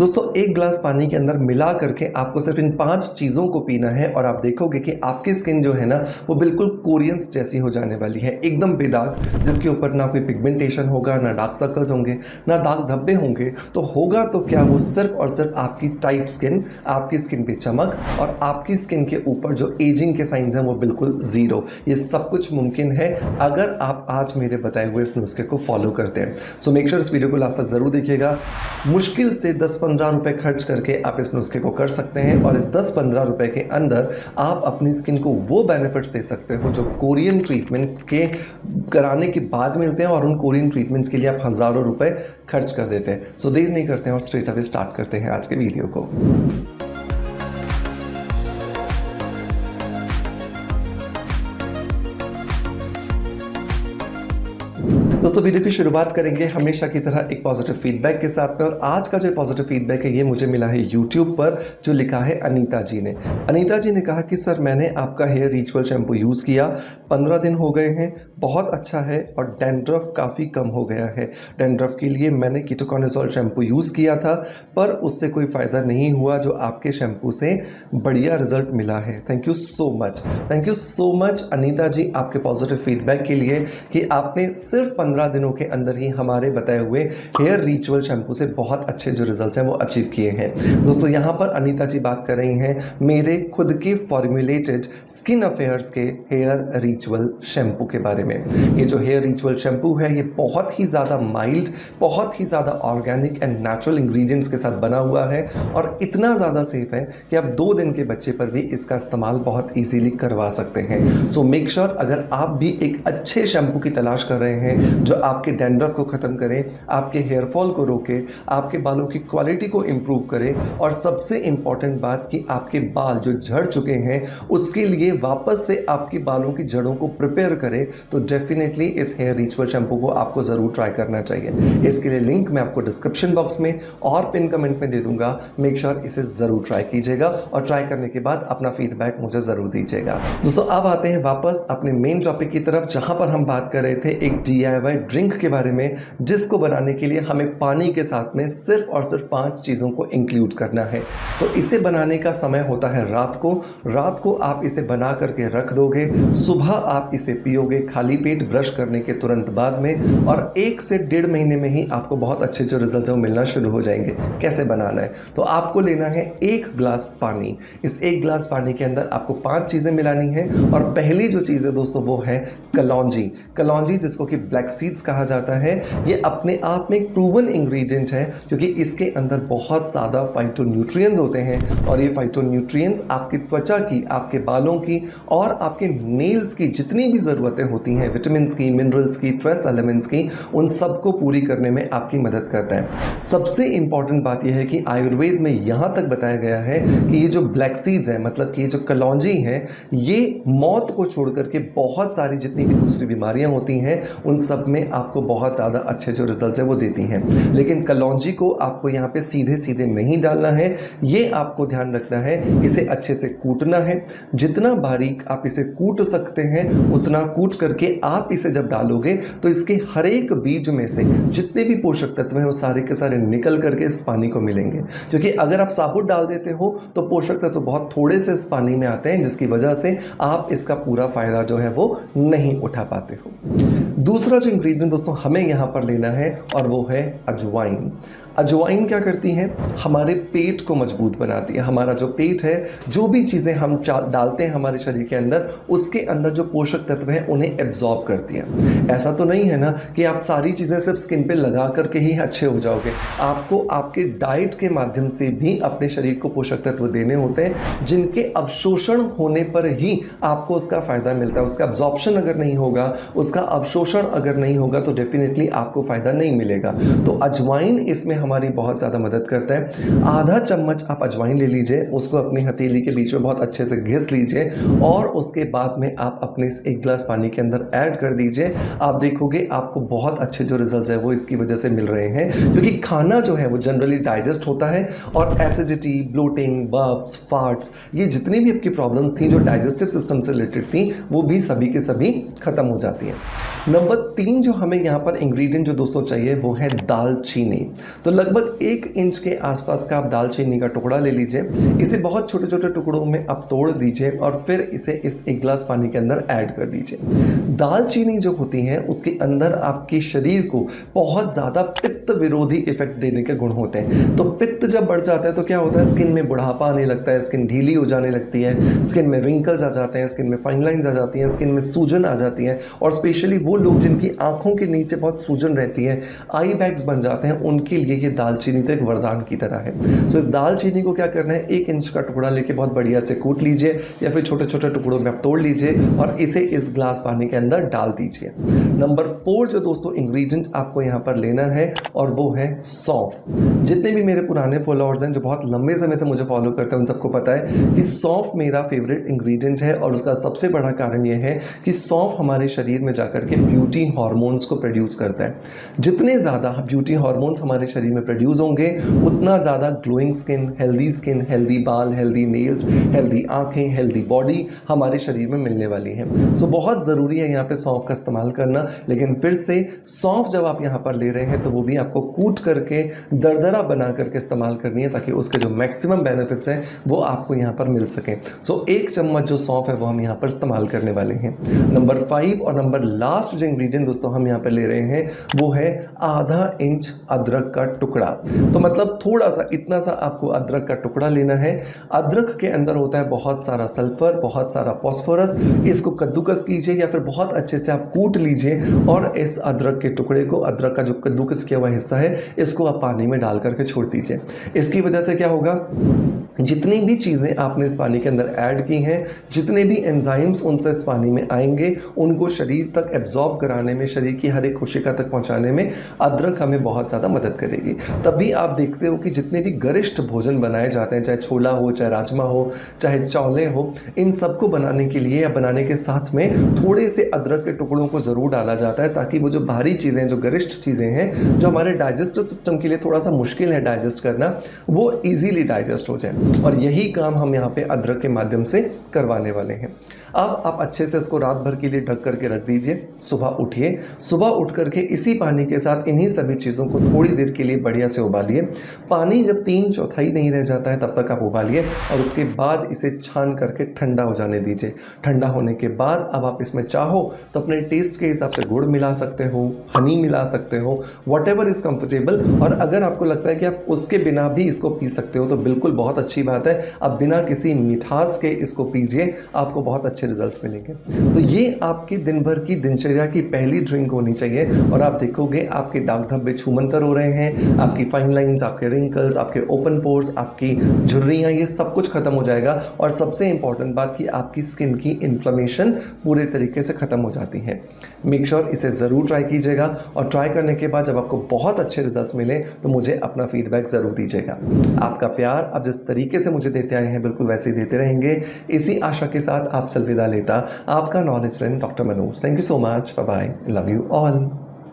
दोस्तों एक गिलास पानी के अंदर मिला करके आपको सिर्फ इन 5 चीज़ों को पीना है और आप देखोगे कि आपकी स्किन जो है ना वो बिल्कुल कोरियंस जैसी हो जाने वाली है, एकदम बेदाग, जिसके ऊपर ना कोई पिगमेंटेशन होगा, ना डार्क सर्कल्स होंगे, ना दाग धब्बे होंगे। तो होगा तो क्या, वो सिर्फ और सिर्फ आपकी टाइट स्किन, आपकी स्किन पे चमक और आपकी स्किन के ऊपर जो एजिंग के साइंस हैं वो बिल्कुल ज़ीरो। ये सब कुछ मुमकिन है अगर आप आज मेरे बताए हुए इस नुस्खे को फॉलो करते हैं। सो मेक श्योर इस वीडियो को लास्ट तक ज़रूर देखिएगा। मुश्किल से 10-15 रुपए खर्च करके आप इस नुस्खे को कर सकते हैं और इस 10-15 रुपए के अंदर आप अपनी स्किन को वो बेनिफिट्स दे सकते हो जो कोरियन ट्रीटमेंट के कराने के बाद मिलते हैं और उन कोरियन ट्रीटमेंट्स के लिए आप हज़ारों रुपए खर्च कर देते हैं। सो देर नहीं करते हैं और स्ट्रेट अवे स्टार्ट करते हैं आज के वीडियो को। दोस्तों वीडियो की शुरुआत करेंगे हमेशा की तरह एक पॉजिटिव फीडबैक के साथ में और आज का जो पॉजिटिव फीडबैक है ये मुझे मिला है यूट्यूब पर, जो लिखा है अनीता जी ने। अनीता जी ने कहा कि सर मैंने आपका हेयर रिचुअल शैम्पू यूज़ किया, 15 दिन हो गए हैं, बहुत अच्छा है और डैंड्रफ काफ़ी कम हो गया है। डैंड्रफ के लिए मैंने कीटोकॉनाज़ोल शैम्पू यूज़ किया था पर उससे कोई फ़ायदा नहीं हुआ, जो आपके शैम्पू से बढ़िया रिजल्ट मिला है। Thank you so much, thank you so much Anita ji आपके पॉजिटिव फीडबैक के लिए कि आपने सिर्फ 15 दिनों के अंदर ही हमारे बताए हुए हेयर रिचुअल शैम्पू से बहुत अच्छे जो रिजल्ट्स हैं वो अचीव किए हैं। दोस्तों यहाँ पर अनीता जी बात कर रही हैं मेरे खुद के फॉर्मुलेटेड स्किन अफेयर्स के हेयर रिचुअल शैम्पू के बारे में। ये जो हेयर रिचुअल शैम्पू है ये बहुत ही ज़्यादा माइल्ड, बहुत ही ज़्यादा ऑर्गेनिक एंड नेचुरल इंग्रेडिएंट्स के साथ बना हुआ है और इतना ज़्यादा सेफ है कि आप 2 दिन के बच्चे पर भी इसका इस्तेमाल बहुत ईजीली करवा सकते हैं। सो मेक श्योर अगर आप भी एक अच्छे शैम्पू की तलाश कर रहे हैं जो आपके डैंड्रफ को ख़त्म करे, आपके हेयर फॉल को रोके, आपके बालों की क्वालिटी को इम्प्रूव करे और सबसे इम्पॉर्टेंट बात कि आपके बाल जो झड़ चुके हैं उसके लिए वापस से आपकी बालों की जड़ों को प्रिपेयर करे, तो डेफिनेटली इस हेयर रिचुअल शैम्पू को आपको ज़रूर ट्राई करना चाहिए। इसके लिए लिंक मैं आपको डिस्क्रिप्शन बॉक्स में और पिन कमेंट में दे दूंगा। मेक श्योर इसे ज़रूर ट्राई कीजिएगा और ट्राई करने के बाद अपना फीडबैक मुझे ज़रूर दीजिएगा। दोस्तों अब आते हैं वापस अपने मेन टॉपिक की तरफ, जहाँ पर हम बात कर रहे थे एक DIY ड्रिंक के बारे में, जिसको बनाने के लिए हमें पानी के साथ में सिर्फ और सिर्फ 5 चीज़ों को इंक्लूड करना है। तो इसे बनाने का समय होता है रात को आप इसे बना करके रख दोगे, सुबह आप इसे पियोगे खाली पेट ब्रश करने के तुरंत बाद में और 1 से 1.5 महीने में ही आपको बहुत अच्छे जो रिजल्ट है वो मिलना शुरू हो जाएंगे। कैसे बनाना है, तो आपको लेना है 1 गिलास पानी। इस 1 गिलास पानी के अंदर आपको 5 चीज़ें मिलानी है और पहली जो चीज़ है दोस्तों वो है कलौंजी, जिसको कि ब्लैक सीड्स कहा जाता है। ये अपने आप में एक प्रूवन इंग्रेडिएंट है क्योंकि इसके अंदर बहुत ज़्यादा फाइटोन्यूट्रिएंट्स होते हैं और ये फाइटोन्यूट्रिएंट्स आपकी त्वचा की, आपके बालों की और आपके नेल्स की जितनी भी ज़रूरतें होती हैं, विटामिन्स की, मिनरल्स की, ट्रेस एलिमेंट्स की, उन सबको पूरी करने में आपकी मदद करता है। सबसे इंपॉर्टेंट बात यह है कि आयुर्वेद में यहाँ तक बताया गया है कि ये जो ब्लैक सीड्स हैं, मतलब कि ये जो कलौंजी हैं, ये मौत को छोड़ करके बहुत सारी जितनी भी दूसरी बीमारियाँ होती हैं उन सब में आपको बहुत ज़्यादा अच्छे जो रिजल्ट है वो देती हैं। लेकिन कलौंजी को आपको यहाँ पे सीधे सीधे नहीं डालना है, ये आपको ध्यान रखना है, इसे अच्छे से कूटना है। जितना बारीक आप इसे कूट सकते हैं उतना कूट करके आप इसे जब डालोगे तो इसके हर एक बीज में से जितने भी पोषक तत्व हैं वो सारे के सारे निकल करके इस पानी को मिलेंगे। क्योंकि अगर आप साबुत डाल देते हो तो पोषक तत्व बहुत थोड़े से इस पानी में आते हैं, जिसकी वजह से आप इसका पूरा फायदा जो है वो नहीं उठा पाते हो। दूसरा जो इंग्रेडिएंट दोस्तों हमें यहाँ पर लेना है और वो है अजवाइन। अजवाइन क्या करती है, हमारे पेट को मजबूत बनाती है। हमारा जो पेट है, जो भी चीज़ें हम डालते हैं हमारे शरीर के अंदर, उसके अंदर जो पोषक तत्व हैं उन्हें एब्जॉर्ब करती है। ऐसा तो नहीं है ना कि आप सारी चीज़ें सिर्फ स्किन पे लगा करके ही अच्छे हो जाओगे। आपको आपके डाइट के माध्यम से भी अपने शरीर को पोषक तत्व देने होते हैं, जिनके अवशोषण होने पर ही आपको उसका फ़ायदा मिलता है। उसका एब्जॉर्प्शन अगर नहीं होगा, उसका अवशोषण अगर नहीं होगा तो डेफिनेटली आपको फ़ायदा नहीं मिलेगा। तो अजवाइन इसमें हमारी बहुत ज़्यादा मदद करता है। आधा चम्मच आप अजवाइन ले लीजिए, उसको अपनी हथेली के बीच में बहुत अच्छे से घिस लीजिए और उसके बाद में आप अपने इस 1 गिलास पानी के अंदर ऐड कर दीजिए। आप देखोगे आपको बहुत अच्छे जो रिजल्ट है वो इसकी वजह से मिल रहे हैं, क्योंकि खाना जो है वो जनरली डाइजेस्ट होता है और एसिडिटी, ब्लोटिंग, बर्प्स, फार्ट्स, ये जितनी भी आपकी प्रॉब्लम थी जो डाइजेस्टिव सिस्टम से रिलेटेड थी वो भी सभी के सभी खत्म हो जाती हैं। नंबर 3 जो हमें यहाँ पर इंग्रेडिएंट जो दोस्तों चाहिए वो है दालचीनी। तो लगभग 1 इंच के आसपास का आप दालचीनी का टुकड़ा ले लीजिए, इसे बहुत छोटे छोटे टुकड़ों में आप तोड़ दीजिए और फिर इसे इस 1 गिलास पानी के अंदर ऐड कर दीजिए। दालचीनी जो होती है उसके अंदर आपके शरीर को बहुत ज़्यादा पित्त विरोधी इफेक्ट देने के गुण होते हैं। तो पित्त जब बढ़ जाता है तो क्या होता है, स्किन में बुढ़ापा आने लगता है, स्किन ढीली हो जाने लगती है, स्किन में रिंकल्स आ जाते हैं, स्किन में फाइन लाइंस आ जाती हैं, स्किन में सूजन आ जाती है, और स्पेशली वो लोग जिनकी आंखों के नीचे बहुत सूजन रहती है, आई बैग्स बन जाते हैं, उनके लिए ये दालचीनी तो एक वरदान की तरह है। सो इस दालचीनी को क्या करना है, 1 इंच का टुकड़ा लेके बहुत बढ़िया से कूट लीजिए या फिर छोटे छोटे टुकड़ों में आप तोड़ लीजिए और इसे इस ग्लास पानी के अंदर डाल दीजिए। नंबर 4 जो दोस्तों इंग्रेडिएंट आपको यहाँ पर लेना है और वो है सौंफ। जितने भी मेरे पुराने फॉलोअर्स हैं जो बहुत लंबे समय से मुझे फॉलो करते हैं उन सबको पता है कि सौंफ मेरा फेवरेट इंग्रेडिएंट है, और उसका सबसे बड़ा कारण ये है कि सौंफ हमारे शरीर में जाकर के ब्यूटी हार्मोन्स को प्रोड्यूस करता है। जितने ज़्यादा ब्यूटी हार्मोन्स हमारे शरीर में प्रोड्यूस होंगे उतना ज़्यादा ग्लोइंग स्किन, हेल्दी बाल, हेल्दी नेल्स, हेल्दी आंखें, हेल्दी बॉडी हमारे शरीर में मिलने वाली है। सो बहुत ज़रूरी है यहाँ पे सौंफ का इस्तेमाल करना। लेकिन फिर से सौंफ जब आप यहाँ पर ले रहे हैं तो वो भी आपको कूट करके दरदरा बना करके इस्तेमाल करनी है ताकि उसके जो मैक्सिमम बेनिफिट्स हैं वो आपको यहाँ पर मिल सकें। सो 1 चम्मच जो सौंफ है वो हम यहाँ पर इस्तेमाल करने वाले हैं। नंबर 5 और नंबर लास्ट जो इंग्रेडिएंट दोस्तों हम यहाँ पर ले रहे हैं वो है आधा इंच अदरक का टुकड़ा। तो मतलब थोड़ा सा, इतना सा आपको अदरक का टुकड़ा लेना है। अदरक के अंदर होता है बहुत सारा सल्फर, बहुत सारा फॉस्फोरस। इसको कद्दूकस कीजिए या फिर बहुत अच्छे से आप कूट लीजिए और इस अदरक के टुकड़े को, अदरक का जो कद्दूकस किया हुआ हिस्सा है, इसको आप पानी में डाल करके छोड़ दीजिए। इसकी वजह से क्या होगा, जितनी भी चीज़ें आपने इस पानी के अंदर ऐड की हैं, जितने भी एंजाइम्स उनसे इस पानी में आएंगे, उनको शरीर तक एब्जॉर्ब कराने में, शरीर की हर एक कोशिका तक पहुंचाने में अदरक हमें बहुत ज़्यादा मदद करेगी। तभी आप देखते हो कि जितने भी गरिष्ठ भोजन बनाए जाते हैं, चाहे छोला हो, चाहे राजमा हो, चाहे चौले हो, इन सबको बनाने के लिए या बनाने के साथ में थोड़े से अदरक के टुकड़ों को ज़रूर डाला जाता है ताकि वो जो भारी चीज़ें, जो गरिष्ठ चीज़ें हैं, जो हमारे डाइजेस्टिव सिस्टम के लिए थोड़ा सा मुश्किल है डाइजेस्ट करना, वो ईजीली डाइजेस्ट हो जाए। और यही काम हम यहाँ पे अदरक के माध्यम से करवाने वाले हैं। अब आप अच्छे से इसको रात भर के लिए ढक करके रख दीजिए। सुबह उठिए, सुबह उठ करके इसी पानी के साथ इन्हीं सभी चीज़ों को थोड़ी देर के लिए बढ़िया से उबालिए। पानी जब 3/4 नहीं रह जाता है तब तक आप उबालिए और उसके बाद इसे छान करके ठंडा हो जाने दीजिए। ठंडा होने के बाद अब आप इसमें चाहो तो अपने टेस्ट के हिसाब से गुड़ मिला सकते हो, हनी मिला सकते हो, व्हाटएवर इज़ कंफर्टेबल। और अगर आपको लगता है कि आप उसके बिना भी इसको पी सकते हो तो बिल्कुल बहुत अच्छी बात है। आप बिना किसी मिठास के इसको पीजिए, आपको बहुत अच्छे रिजल्ट्स मिलेंगे। तो ये आपकी दिन भर की दिनचर्या की पहली ड्रिंक होनी चाहिए और आप देखोगे आपके दाग धब्बे छूमंतर हो रहे हैं, आपकी फाइन लाइंस, आपके रिंकल्स, आपके ओपन पोर्स, आपकी झुर्रियाँ, ये सब कुछ खत्म हो जाएगा। और सबसे इंपॉर्टेंट बात कि आपकी स्किन की इन्फ्लेमेशन पूरे तरीके से खत्म हो जाती है। मेक श्योर इसे ज़रूर ट्राई कीजिएगा और ट्राई करने के बाद जब आपको बहुत अच्छे रिजल्ट्स मिले तो मुझे अपना फीडबैक ज़रूर दीजिएगा। आपका प्यार आप जिस तरीके से मुझे देते आए हैं बिल्कुल वैसे ही देते रहेंगे। इसी आशा के साथ आपसे अलविदा लेता आपका knowledge friend doctor Manoj. Thank you so much. Bye bye. Love you all.